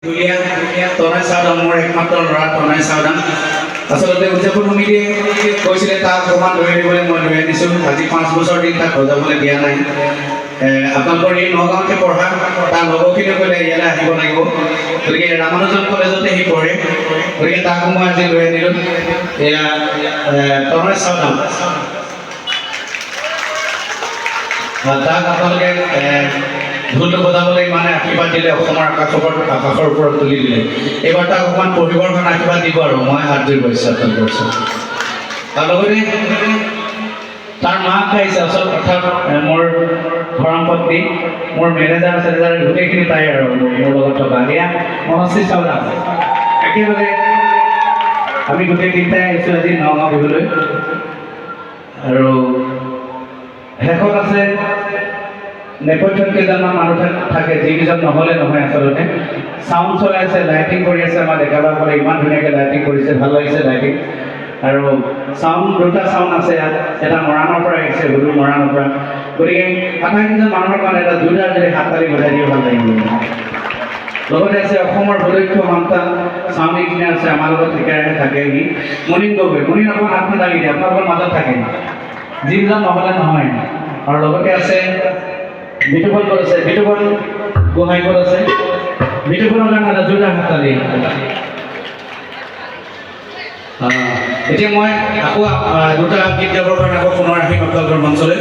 দুলীয়া তনয় চাওদাং মোৰ একমাত্ৰ ল'ৰা তনয় চাওদাং আচলতে উদযাপন সমিতিয়ে কৈছিলে তাক অকণমান ধৰি দিবলৈ মই লৈ আনিছোঁ আজি 5 বছৰ দিন তাক বজাবলৈ দিয়া নাই আপোনালোকৰ এই নগাঁৱতে পঢ়া তাৰ লগৰখিনিয়ে ক'লে ইয়ালৈ আহিব লাগিব গতিকে ৰামানুজন কলেজতে সি পঢ়ে গতিকে তাকো মই আজি লৈ আনিলোঁ এয়া তনয় চাওদাং তাক আপোনালোকে ঢোলটো বজাবলৈ মানে আশীৰ্বাদ দিলে অসমৰ আকাশৰ ওপৰত তুলি দিলে এইবাৰ তাক অকণমান পঢ়িবৰ কাৰণে আশীৰ্বাদ দিব আৰু মই হাত জোৰ কৰিছোঁ আপোনালোকৰ ওচৰত আৰু লগতে তাৰ মাক গাইছে আচল অৰ্থাৎ মোৰ ঘৰম পত্নী মোৰ মেনেজাৰ চেনেজাৰ গোটেইখিনি তাই আৰু মোৰ লগত থকা এয়া মনশ্ৰী চাওদাং একেলগে আমি গোটেই তিনিটাই আহিছোঁ আজি নগাঁও বিহুলৈ আৰু শেষত আছে নেপথ্যত কেইজনমান মানুহ থাকে যিকেইজন নহ'লে নহয় আচলতে চাউণ্ড চলাই আছে লাইটিং কৰি আছে আমাৰ ডেকাসকলে ইমান ধুনীয়াকৈ লাইটিং কৰিছে ভাল লাগিছে লাইটিং আৰু চাউণ্ড দুটা চাউণ্ড আছে ইয়াত এটা মৰাণৰ পৰা আহিছে সৰু মৰাণৰ পৰা গতিকে আটাইকেইজন মানুহৰ কাৰণে এটা জোৰদাৰ যদি হাত তালি বজাই দিব ভাল লাগিব লগতে আছে অসমৰ সুদক্ষ সন্তান চাউণ্ড ইঞ্জিনিয়াৰ আছে আমাৰ লগত ঠিকাহে থাকে সি মুনীন গগৈ মুনীন অকণমান হাত লাগি দিয়ে আপোনালোকৰ মাজত থাকে যিজন নহ'লে নহয় আৰু লগতে আছে বিতুপন ক'ত আছে বিতুপন গোহাঁই ক'ত আছে বিতুপনৰ কাৰণে এটা জোৰদাৰ হাত তালি এতিয়া মই আকৌ দুটা গীত গাবৰ কাৰণে আকৌ পুনৰ আহিম আপোনালোকৰ মঞ্চলৈ